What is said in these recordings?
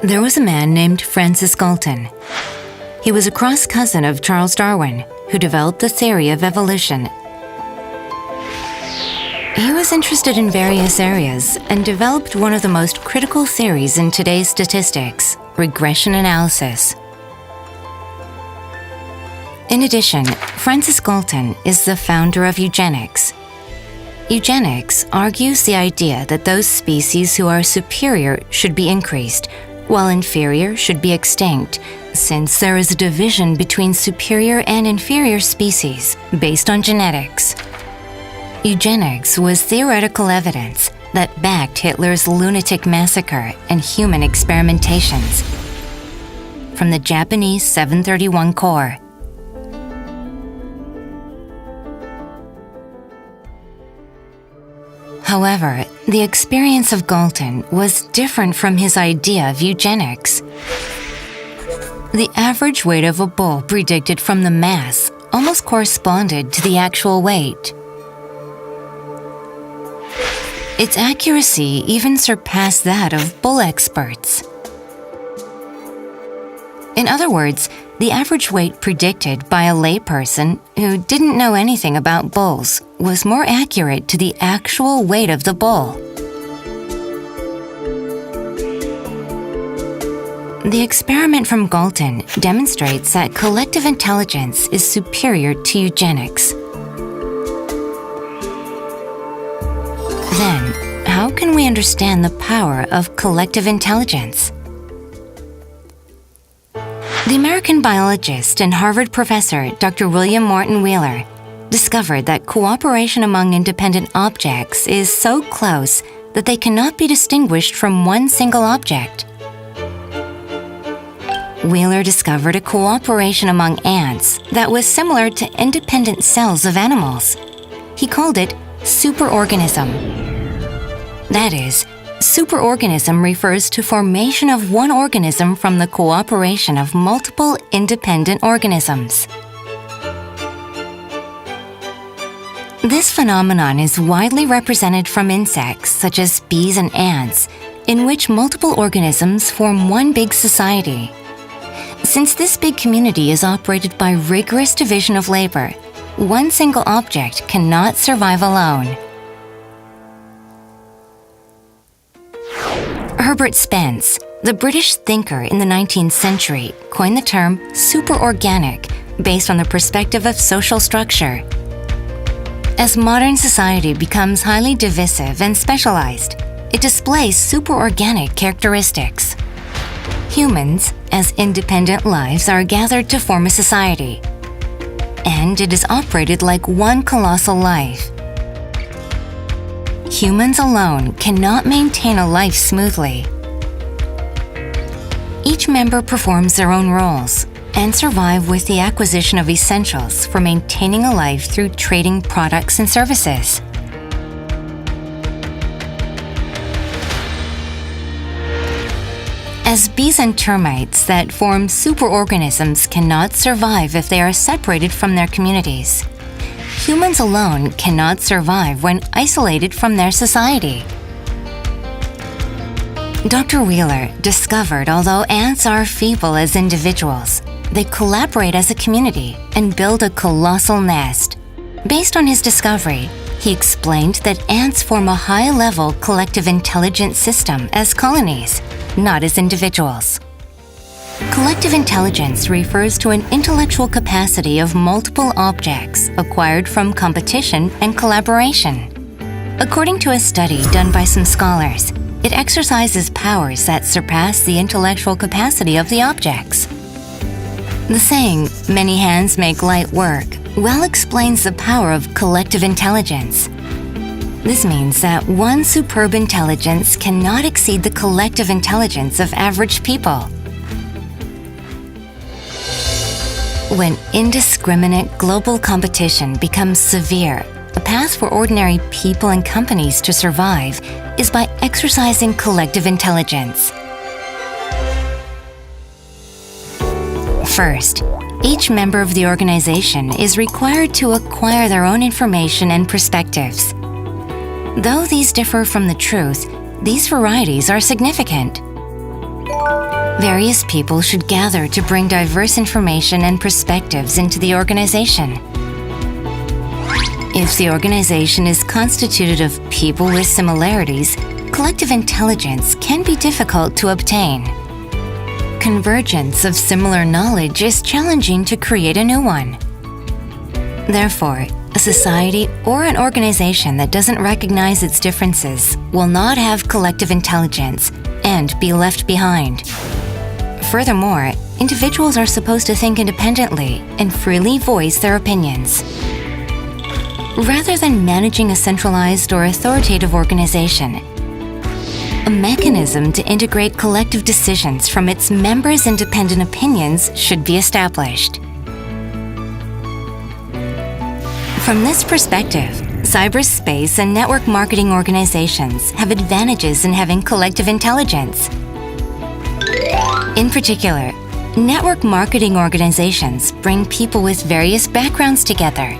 There was a man named Francis Galton. He was a cross cousin of Charles Darwin, who developed the theory of evolution. He was interested in various areas and developed one of the most critical theories in today's statistics, regression analysis. In addition, Francis Galton is the founder of eugenics. Eugenics argues the idea that those species who are superior should be increased, while inferior should be extinct, since there is a division between superior and inferior species based on genetics. Eugenics was theoretical evidence that backed Hitler's lunatic massacre and human experimentations. From the Japanese 731 Corps. However, the experience of Galton was different from his idea of eugenics. The average weight of a bull predicted from the mass almost corresponded to the actual weight. Its accuracy even surpassed that of bull experts. In other words, the average weight predicted by a layperson who didn't know anything about bulls was more accurate to the actual weight of the bull. The experiment from Galton demonstrates that collective intelligence is superior to eugenics. Then, how can we understand the power of collective intelligence? The American biologist and Harvard professor Dr. William Morton Wheeler discovered that cooperation among independent objects is so close that they cannot be distinguished from one single object. Wheeler discovered a cooperation among ants that was similar to independent cells of animals. He called it superorganism. That is, superorganism refers to formation of one organism from the cooperation of multiple independent organisms. This phenomenon is widely represented from insects such as bees and ants, in which multiple organisms form one big society. Since this big community is operated by rigorous division of labor, one single object cannot survive alone. Herbert Spence, the British thinker in the 19th century, coined the term superorganic based on the perspective of social structure. As modern society becomes highly divisive and specialized, it displays superorganic characteristics. Humans, as independent lives, are gathered to form a society, and it is operated like one colossal life. Humans alone cannot maintain a life smoothly. Each member performs their own roles and survive with the acquisition of essentials for maintaining a life through trading products and services. As bees and termites that form superorganisms cannot survive if they are separated from their communities, humans alone cannot survive when isolated from their society. Dr. Wheeler discovered although ants are feeble as individuals, they collaborate as a community and build a colossal nest. Based on his discovery, he explained that ants form a high-level collective intelligence system as colonies, not as individuals. Collective intelligence refers to an intellectual capacity of multiple objects acquired from competition and collaboration. According to a study done by some scholars, it exercises powers that surpass the intellectual capacity of the objects. The saying, "many hands make light work," well explains the power of collective intelligence. This means that one superb intelligence cannot exceed the collective intelligence of average people. When indiscriminate global competition becomes severe, a path for ordinary people and companies to survive is by exercising collective intelligence. First, each member of the organization is required to acquire their own information and perspectives. Though these differ from the truth, these varieties are significant. Various people should gather to bring diverse information and perspectives into the organization. If the organization is constituted of people with similarities, collective intelligence can be difficult to obtain. Convergence of similar knowledge is challenging to create a new one. Therefore, a society or an organization that doesn't recognize its differences will not have collective intelligence and be left behind. Furthermore, individuals are supposed to think independently and freely voice their opinions. Rather than managing a centralized or authoritative organization, a mechanism to integrate collective decisions from its members' independent opinions should be established. From this perspective, cyberspace and network marketing organizations have advantages in having collective intelligence. In particular, network marketing organizations bring people with various backgrounds together.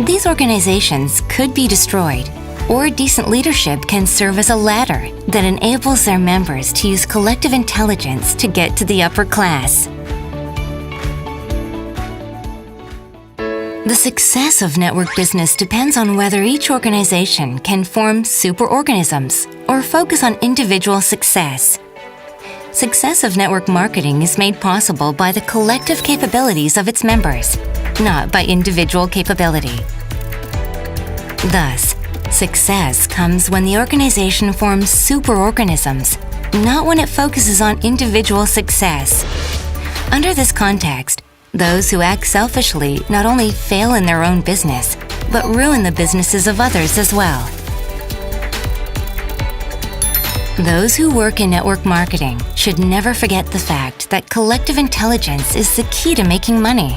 These organizations could be destroyed, or decent leadership can serve as a ladder that enables their members to use collective intelligence to get to the upper class. The success of network business depends on whether each organization can form superorganisms or focus on individual success. Success of network marketing is made possible by the collective capabilities of its members, not by individual capability. Thus, success comes when the organization forms superorganisms, not when it focuses on individual success. Under this context, those who act selfishly not only fail in their own business, but ruin the businesses of others as well. Those who work in network marketing should never forget the fact that collective intelligence is the key to making money.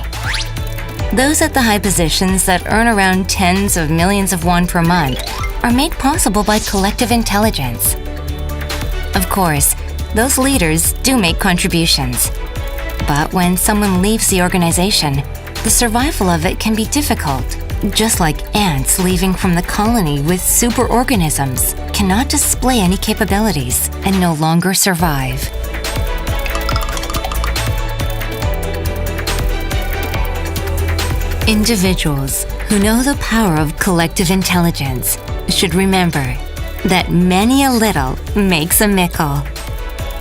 Those at the high positions that earn around tens of millions of won per month are made possible by collective intelligence. Of course, those leaders do make contributions. But when someone leaves the organization, the survival of it can be difficult. Just like ants leaving from the colony with superorganisms cannot display any capabilities and no longer survive. Individuals who know the power of collective intelligence should remember that many a little makes a mickle,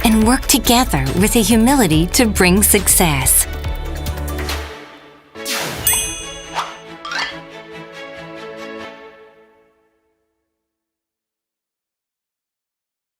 and work together with a humility to bring success.